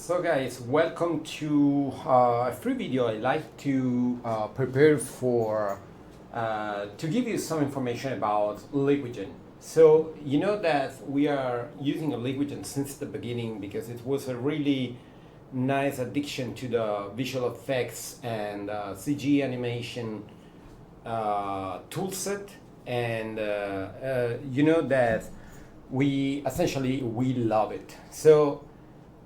So guys, welcome to a free video I like to prepare for to give you some information about LiquiGen. So you know that we are using a LiquiGen since the beginning because it was a really nice addition to the visual effects and CG animation toolset, and you know that we love it. So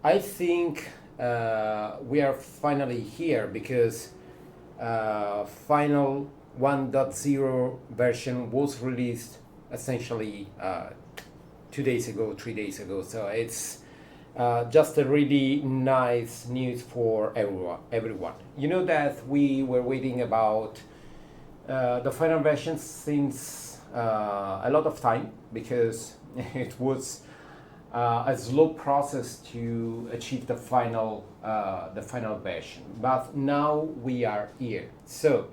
I think we are finally here because final 1.0 version was released essentially 2 days ago, 3 days ago. So it's just a really nice news for everyone. You know that we were waiting about the final version since a lot of time because it was a slow process to achieve the final version. But now we are here. So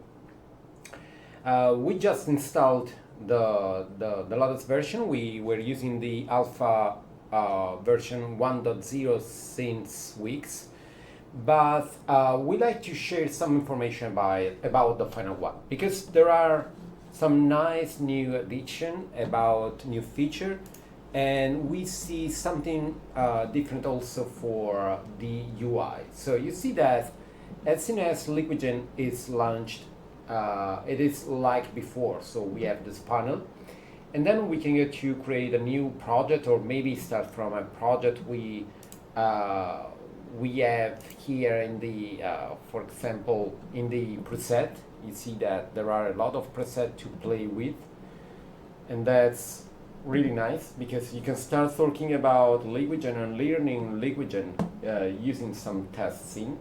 we just installed the latest version. We were using the alpha version 1.0 since weeks, but we like to share some information about the final one because there are some nice new addition about new feature, and we see something different also for the UI. So you see that as soon as LiquiGen is launched, it is like before. So we have this panel, and then we can go to create a new project or maybe start from a project we have here in the, for example, in the preset. You see that there are a lot of presets to play with, and that's really nice because you can start talking about LiquiGen and learning LiquiGen using some test scene.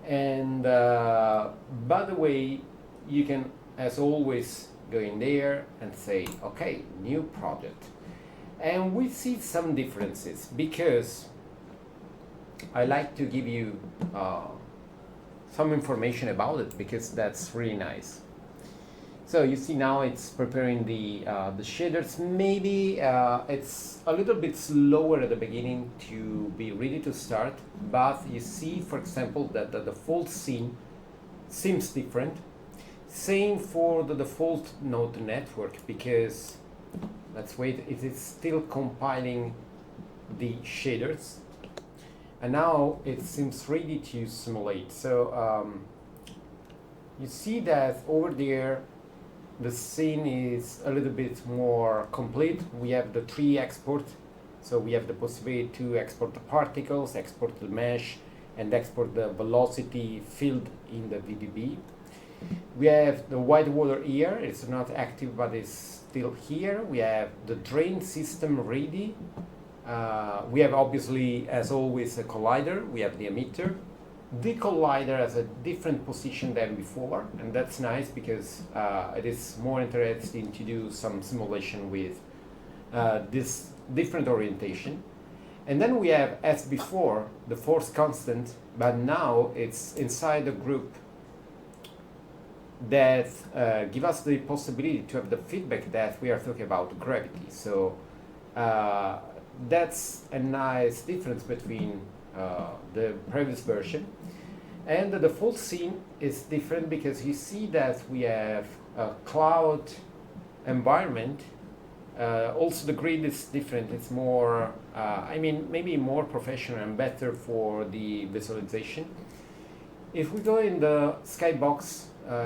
And by the way, you can, as always, go in there and say, okay, new project. And we see some differences because I like to give you some information about it because that's really nice. So you see now it's preparing the shaders. Maybe it's a little bit slower at the beginning to be ready to start, but you see, for example, that the default scene seems different. Same for the default node network because let's wait, it is still compiling the shaders, and now it seems ready to simulate. So you see that over there the scene is a little bit more complete. We have the 3 export, so we have the possibility to export the particles, export the mesh, and export the velocity field in the VBB. We have the white water here. It's not active, but it's still here. We have the drain system ready. We have obviously, as always, a collider. We have the emitter. The collider has a different position than before, and that's nice because it is more interesting to do some simulation with this different orientation. And then we have, as before, the force constant, but now it's inside the group that give us the possibility to have the feedback that we are talking about gravity. So that's a nice difference between the previous version. And the default scene is different because you see that we have a cloud environment. Also the grid is different. It's more, I mean, maybe more professional and better for the visualization. If we go in the skybox,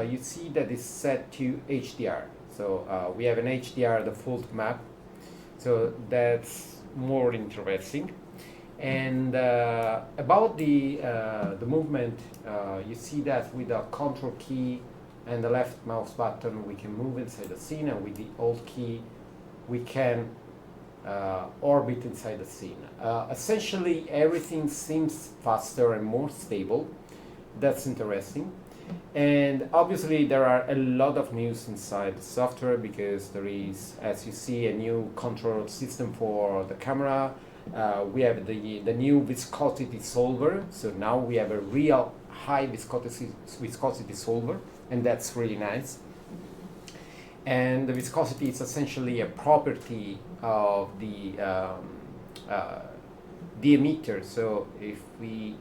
you see that it's set to HDR. So we have an HDR default map. So that's more interesting. And about the movement, you see that with the control key and the left mouse button we can move inside the scene, and with the alt key we can orbit inside the scene. Essentially everything seems faster and more stable. That's interesting. And obviously there are a lot of news inside the software because there is, as you see, a new control system for the camera. We have the new viscosity solver, so now we have a real high viscosity solver, and that's really nice. And the viscosity is essentially a property of the the emitter. So if we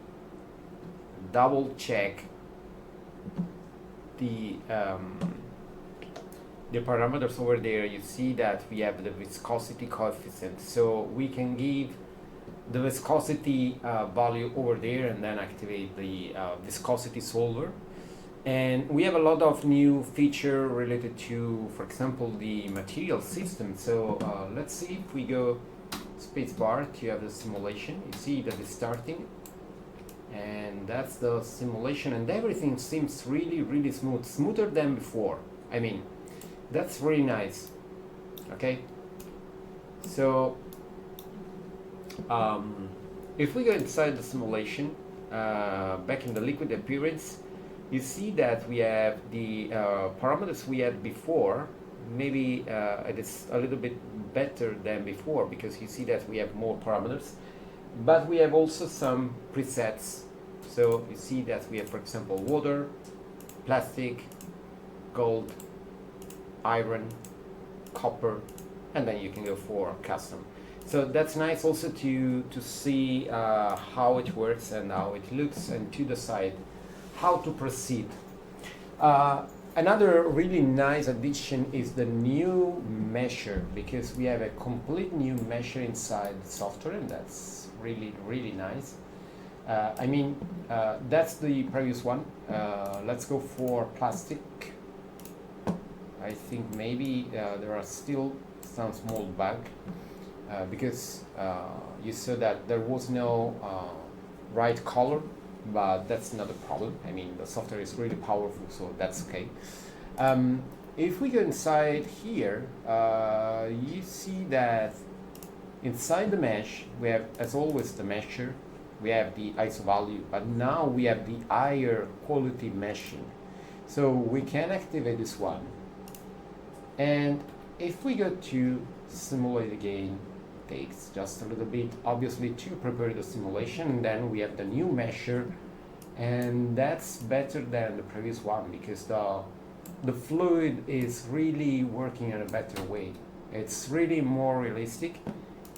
double check the parameters over there, you see that we have the viscosity coefficient. So we can give the viscosity value over there and then activate the viscosity solver. And we have a lot of new feature related to, for example, the material system. So let's see if we go spacebar to have the simulation. You see that it's starting, and that's the simulation, and everything seems really smooth, smoother than before. I mean, that's really nice. Okay, so if we go inside the simulation, back in the liquid appearance, you see that we have the parameters we had before. Maybe it is a little bit better than before, because you see that we have more parameters, but we have also some presets. So you see that we have, for example, water, plastic, gold, iron, copper, and then you can go for custom. So that's nice also to see how it works and how it looks, and to decide how to proceed. Another really nice addition is the new measure, because we have a complete new measure inside the software, and that's really nice. I mean, that's the previous one. Let's go for plastic. I think maybe there are still some small bug, because you saw that there was no right color, but that's not a problem. I mean, the software is really powerful, so that's okay. If we go inside here, you see that inside the mesh we have, as always, the measure, we have the ISO value, but now we have the higher quality meshing. So we can activate this one, and if we go to simulate again, takes just a little bit, obviously, to prepare the simulation, and then we have the new measure, and that's better than the previous one, because the fluid is really working in a better way. It's really more realistic.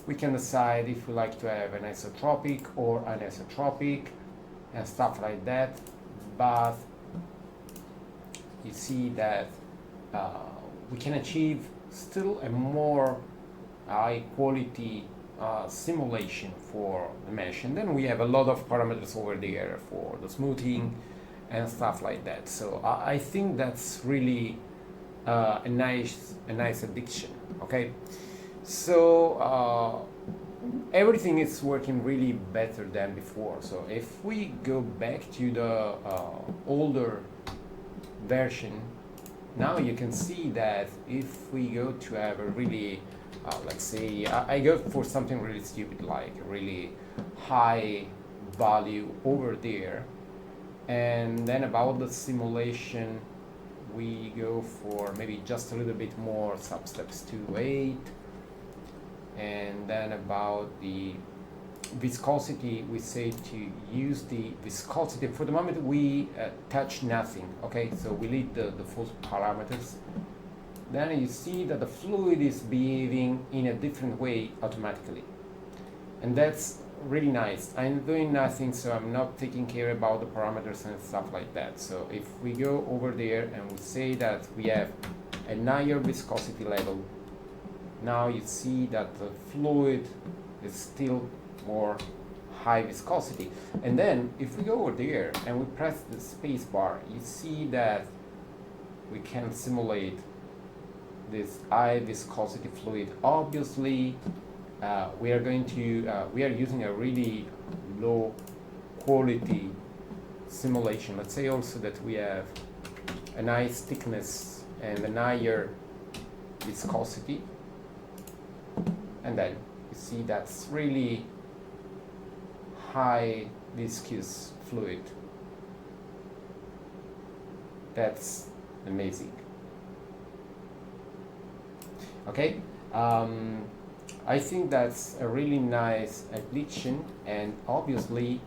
We can decide if we like to have an isotropic or anisotropic and stuff like that, but you see that we can achieve still a more high quality simulation for the mesh, and then we have a lot of parameters over there for the smoothing and stuff like that. So I think that's really a nice addition. Okay, so everything is working really better than before. So if we go back to the older version, now you can see that if we go to have a really let's say I go for something really stupid, like a really high value over there, and then about the simulation we go for maybe just a little bit more, substeps 2 8, and then about the viscosity we say to use the viscosity. For the moment we touch nothing. Okay, so we leave the full parameters. Then you see that the fluid is behaving in a different way automatically, and that's really nice. I'm doing nothing, so I'm not taking care about the parameters and stuff like that. So if we go over there and we say that we have a higher viscosity level, now you see that the fluid is still more high viscosity. And then if we go over there and we press the space bar, you see that we can simulate this high viscosity fluid. Obviously we are using a really low quality simulation. Let's say also that we have a nice thickness and a higher viscosity, and then you see that's really high viscous fluid. That's amazing. Okay, I think that's a really nice addition, and obviously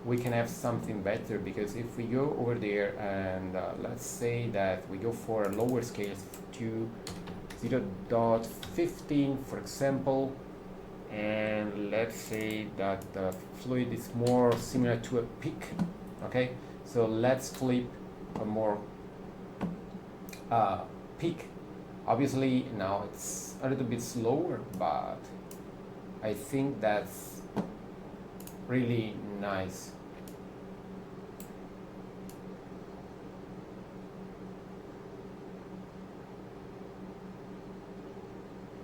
we can have something better, because if we go over there and let's say that we go for a lower scale to 0.15 for example, and let's say that the fluid is more similar to a peak. Okay, so let's flip a more peak. Obviously now it's a little bit slower, but I think that's really nice.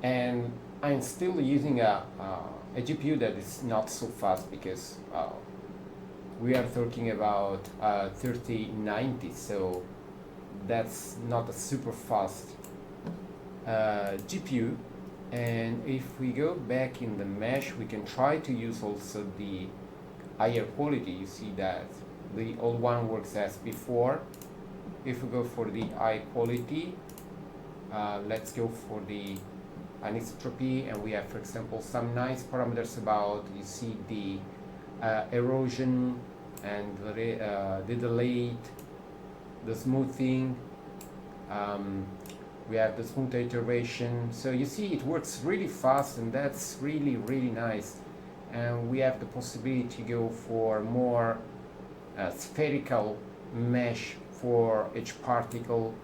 And I'm still using a GPU that is not so fast because we are talking about 3090, so that's not a super fast GPU. And if we go back in the mesh, we can try to use also the higher quality. You see that the old one works as before. If we go for the high quality, let's go for the anisotropy, and we have, for example, some nice parameters about, you see the erosion and the delayed, the smoothing, we have the smooth iteration. So you see it works really fast, and that's really, really nice. And we have the possibility to go for more spherical mesh for each particle.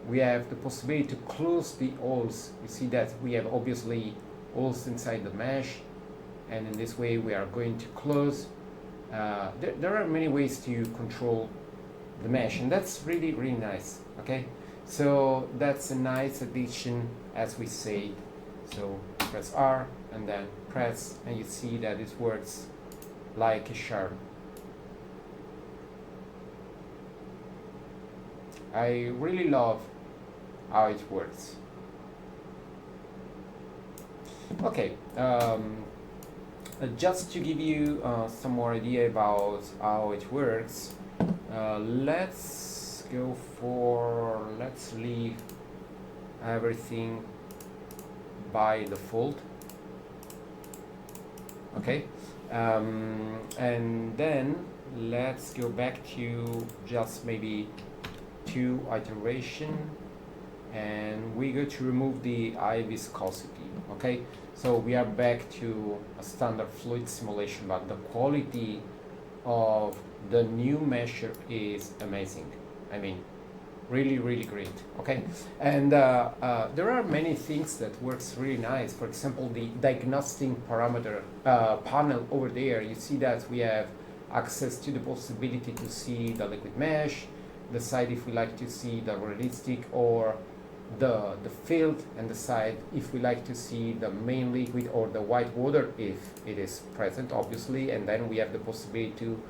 We have the possibility to close the holes. You see that we have obviously holes inside the mesh, and in this way we are going to close. There are many ways to control the mesh, and that's really, really nice. Okay, so that's a nice addition, as we said. So press R and then press, and you see that it works like a charm. I really love how it works. Okay, just to give you some more idea about how it works, let's go for, let's leave everything by default. Okay, and then let's go back to just maybe 2 iteration, and we go to remove the high viscosity. Okay, so we are back to a standard fluid simulation, but the quality of the new measure is amazing. I mean, really, really great. Okay, and there are many things that works really nice. For example, the diagnostic parameter panel over there, you see that we have access to the possibility to see the liquid mesh, decide if we like to see the realistic or the field, and decide if we like to see the main liquid or the white water if it is present, obviously. And then we have the possibility to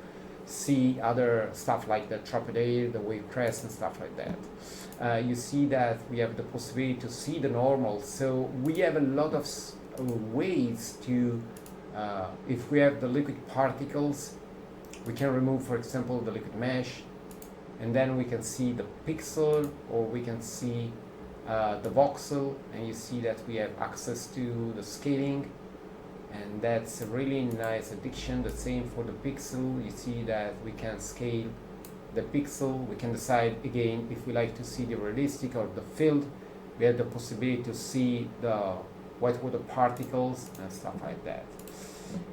see other stuff like the trapede, the wave crest, and stuff like that. You see that we have the possibility to see the normal. So we have a lot of ways to, if we have the liquid particles, we can remove, for example, the liquid mesh, and then we can see the pixel, or we can see the voxel, and you see that we have access to the scaling, and that's a really nice addition. The same for the pixel. You see that we can scale the pixel. We can decide again if we like to see the realistic or the field. We have the possibility to see the white water particles and stuff like that.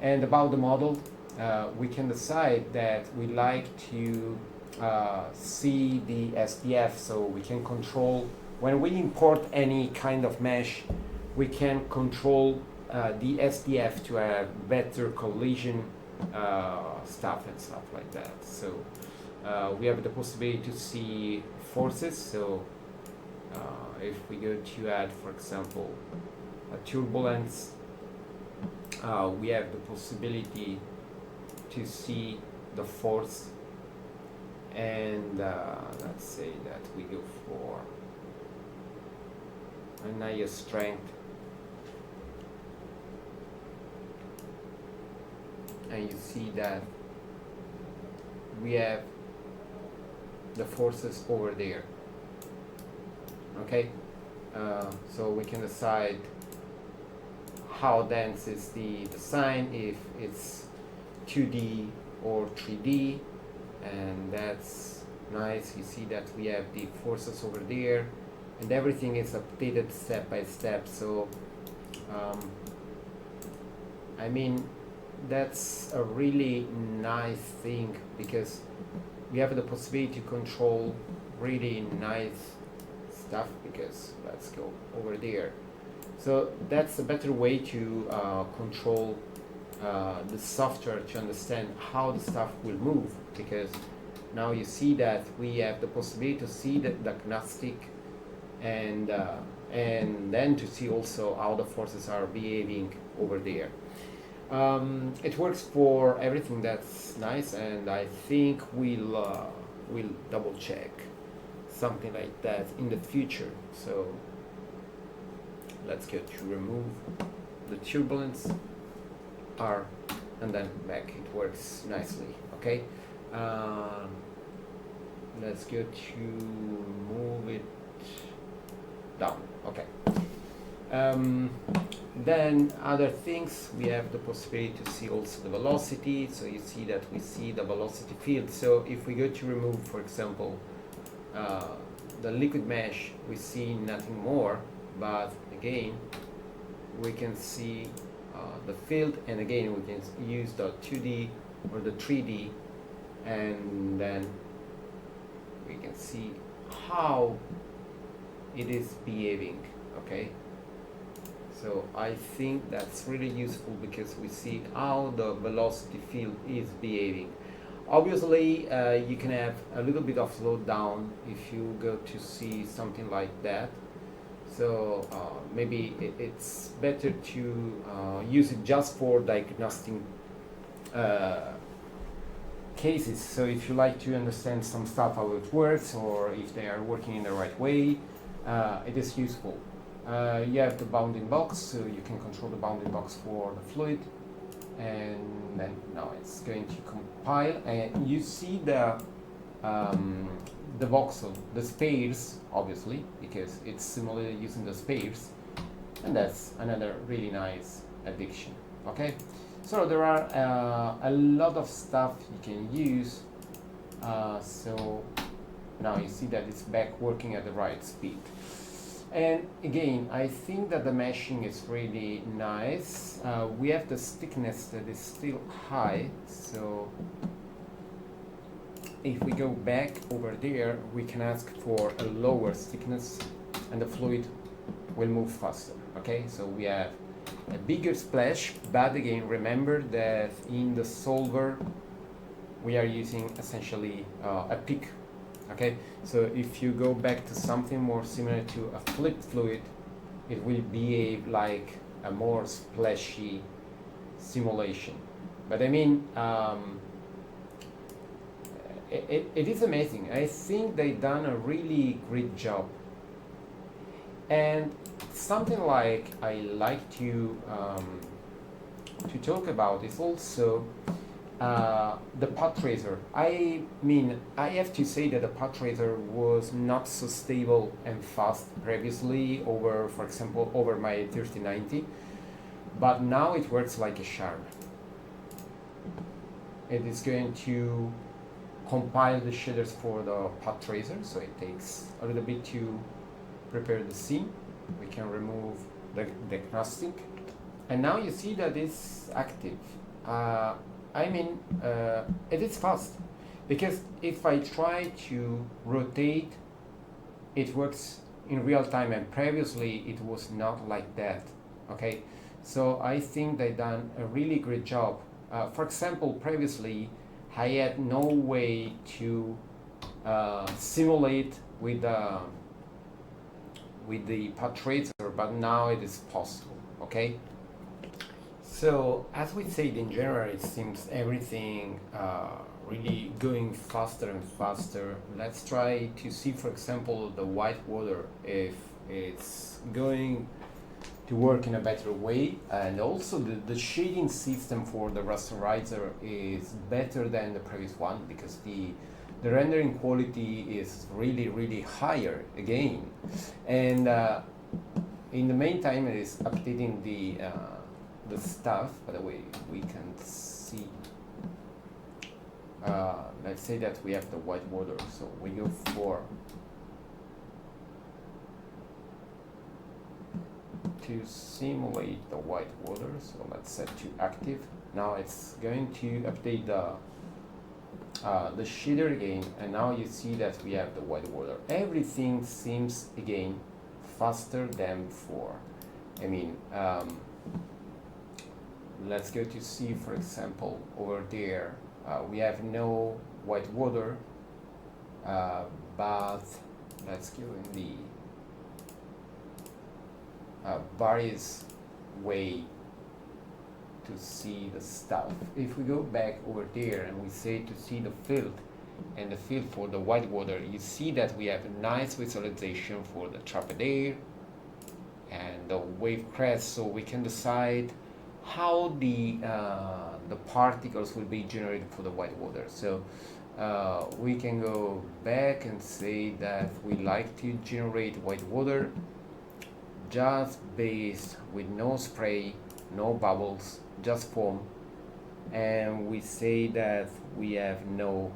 And about the model, we can decide that we like to see the SDF, so we can control, when we import any kind of mesh, we can control the SDF to have better collision stuff and stuff like that. So we have the possibility to see forces. So if we go to add, for example, a turbulence, we have the possibility to see the force, and let's say that we go for a higher strength, and you see that we have the forces over there. Okay, so we can decide how dense is the sign, if it's 2D or 3D, and that's nice. You see that we have the forces over there, and everything is updated step by step. So I mean, that's a really nice thing because we have the possibility to control really nice stuff. Because let's go over there. So that's a better way to control the software to understand how the stuff will move, because now you see that we have the possibility to see the diagnostic and then to see also how the forces are behaving over there. It works for everything. That's nice, and I think we'll double check something like that in the future. So let's go to remove the turbulence R and then back. It works nicely. Okay. Let's go to move it down. Okay. Then other things, we have the possibility to see also the velocity. So you see that we see the velocity field. So if we go to remove, for example, the liquid mesh, we see nothing more, but again we can see the field, and again we can use the 2D or the 3D, and then we can see how it is behaving. Okay, so I think that's really useful because we see how the velocity field is behaving. Obviously, you can have a little bit of slowdown if you go to see something like that. So maybe it's better to use it just for diagnostic cases. So if you like to understand some stuff, how it works, or if they are working in the right way, it is useful. You have the bounding box, so you can control the bounding box for the fluid, and then now it's going to compile, and you see the voxel, the spares, obviously, because it's simulated using the spares, and that's another really nice addiction. Okay, so there are a lot of stuff you can use. So now you see that it's back working at the right speed. And again, I think that the meshing is really nice. We have the thickness that is still high, so if we go back over there, we can ask for a lower thickness and the fluid will move faster. Okay, so we have a bigger splash, but again, remember that in the solver we are using essentially a peak. Okay, so if you go back to something more similar to a flipped fluid, it will behave like a more splashy simulation. But I mean, it is amazing. I think they've done a really great job. And something like I like to talk about is also the path tracer. I mean, I have to say that the path tracer was not so stable and fast previously over, for example, over my 3090, but now it works like a charm. It is going to compile the shaders for the path tracer, so it takes a little bit to prepare the scene. We can remove the diagnostic, and now you see that it's active. I mean, it is fast, because if I try to rotate, it works in real time, and previously it was not like that. Okay, so I think they've done a really great job. For example, previously I had no way to simulate with the path tracer, but now it is possible. Okay. So, as we said, in general, it seems everything really going faster and faster. Let's try to see, for example, the white water, if it's going to work in a better way. And also the shading system for the rasterizer is better than the previous one, because the rendering quality is really, really higher again. And in the meantime, it is updating the stuff. By the way, we can see, let's say that we have the white water, so we go for to simulate the white water, so let's set to active. Now it's going to update the shader again, and now you see that we have the white water. Everything seems again faster than before. I mean, let's go to see, for example, over there we have no white water, but let's go in the various way to see the stuff. If we go back over there and we say to see the field and the field for the white water, you see that we have a nice visualization for the trapped air and the wave crest, so we can decide how the particles will be generated for the white water. So we can go back and say that we like to generate white water just based with no spray, no bubbles, just foam, and we say that we have no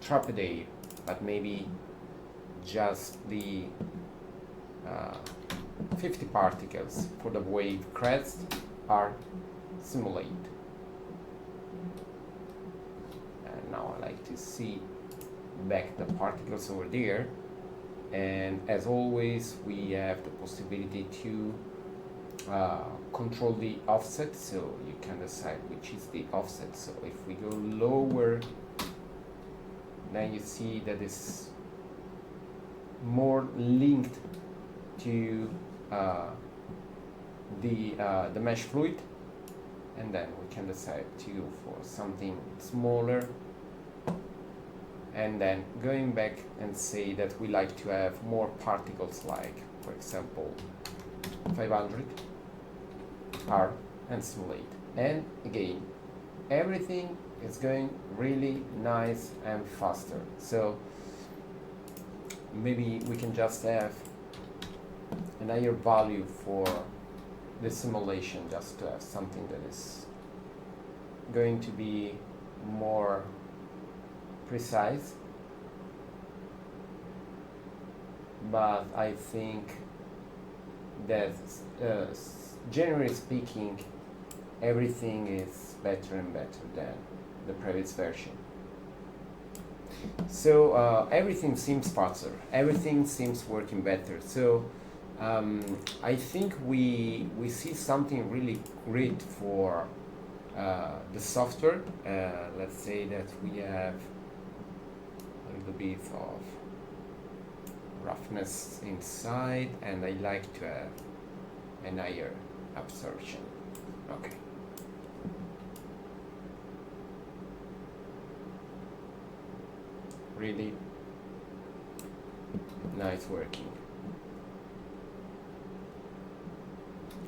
trapped air, but maybe just the 50 particles for the wave crest are simulated. And now I like to see back the particles over there, and as always we have the possibility to control the offset, so you can decide which is the offset. So if we go lower, then you see that it's more linked to the mesh fluid, and then we can decide to go for something smaller, and then going back and say that we like to have more particles, like for example 500 R, and simulate. And again, everything is going really nice and faster. So maybe we can just have an higher value for the simulation, just to have something that is going to be more precise. But I think that generally speaking, everything is better and better than the previous version. So everything seems faster, everything seems working better. So I think we see something really great for the software. Let's say that we have a little bit of roughness inside, and I like to have an higher absorption. Okay. Really nice working.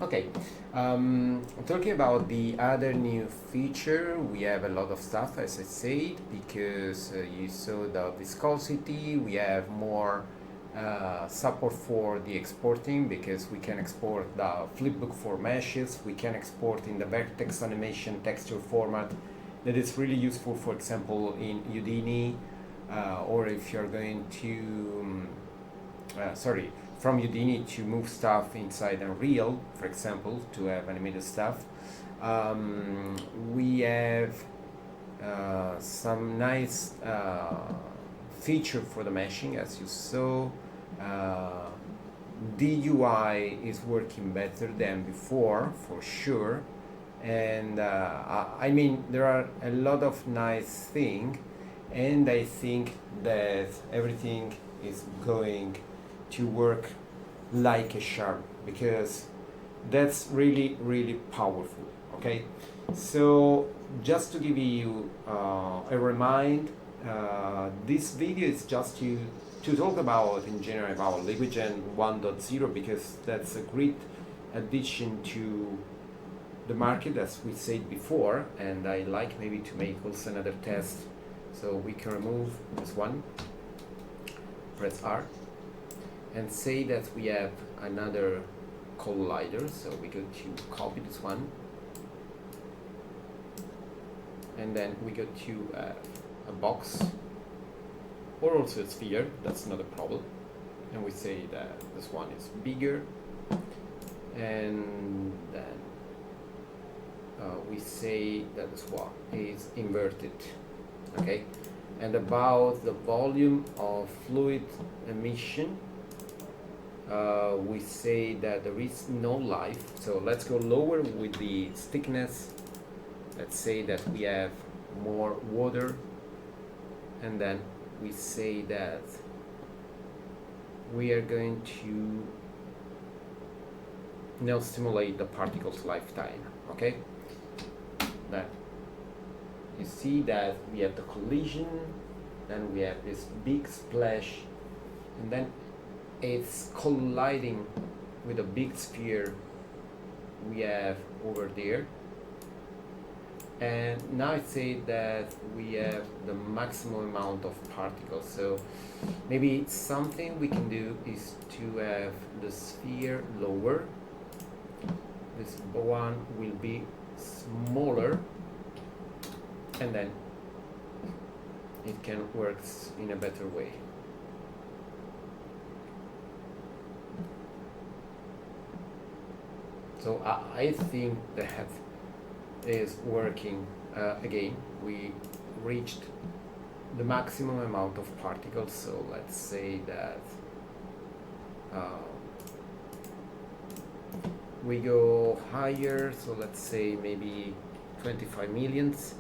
Okay, talking about the other new feature, we have a lot of stuff, as I said, because you saw the viscosity. We have more support for the exporting, because we can export the flipbook for meshes. We can export in the vertex animation texture format that is really useful, for example, in Houdini, or if you're going to from Houdini to move stuff inside Unreal, for example, to have animated stuff. We have some nice feature for the meshing, as you saw. The UI is working better than before, for sure. And I mean, there are a lot of nice things, and I think that everything is going to work like a charm, because that's really, really powerful. Okay, so just to give you a remind, this video is just to talk about in general about LiquiGen 1.0, because that's a great addition to the market, as we said before, and I like maybe to make also another test. So we can remove this one, press R, and say that we have another collider. So we go to copy this one, and then we go to a box, or also a sphere, that's not a problem, and we say that this one is bigger, and then we say that this one is inverted. Okay, and about the volume of fluid emission, we say that there is no life. So let's go lower with the thickness. Let's say that we have more water, and then we say that we are going to now stimulate the particle's lifetime. Okay, then you see that we have the collision, then we have this big splash, and then it's colliding with a big sphere we have over there. And now I say that we have the maximum amount of particles. So maybe something we can do is to have the sphere lower. This one will be smaller, and then it can work in a better way. So I think that is working. Again, we reached the maximum amount of particles, so let's say that we go higher, so let's say maybe 25 millions.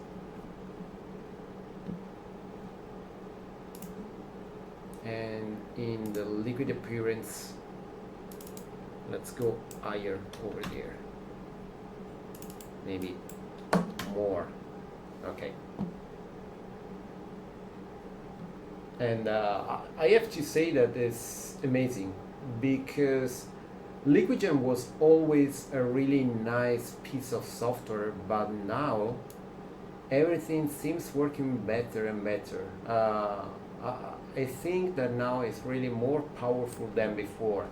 And in the liquid appearance, let's go higher over there, maybe more. Okay, and I have to say that it's amazing, because LiquiGen was always a really nice piece of software, but now everything seems working better and better. I think that now it's really more powerful than before.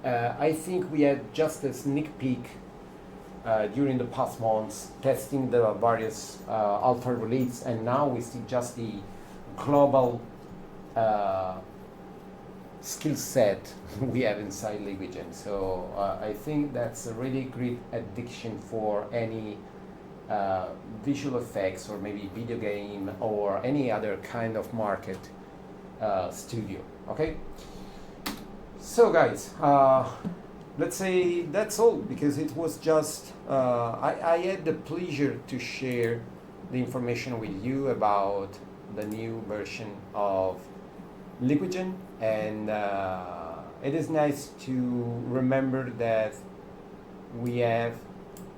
I think we had just a sneak peek during the past months, testing the various alpha release, and now we see just the global skill set we have inside LiquiGen. So I think that's a really great addiction for any visual effects or maybe video game or any other kind of market studio. Okay, so guys, let's say that's all, because it was just I had the pleasure to share the information with you about the new version of LiquiGen, and it is nice to remember that we have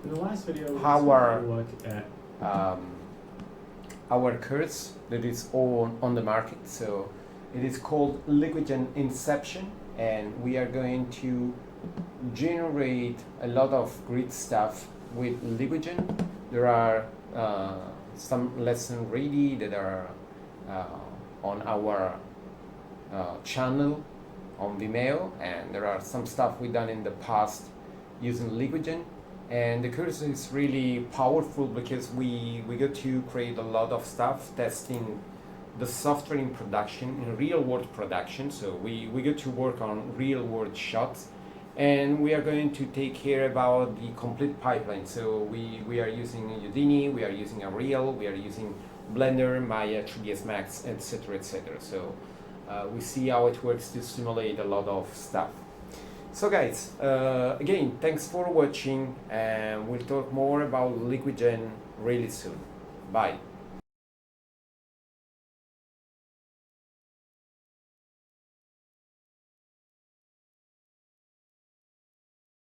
in the last video our look at our course that is on the market. So it is called LiquiGen Inception, and we are going to generate a lot of great stuff with LiquiGen. There are some lessons ready that are on our channel on Vimeo, and there are some stuff we've done in the past using LiquiGen. And the course is really powerful because we get to create a lot of stuff testing the software in production, in real world production. So we get to work on real world shots, and we are going to take care about the complete pipeline. So we are using Houdini, we are using Unreal, we are using Blender, Maya, 3ds Max, etc., etc. So we see how it works to simulate a lot of stuff. So guys, again, thanks for watching, and we'll talk more about LiquiGen really soon. Bye.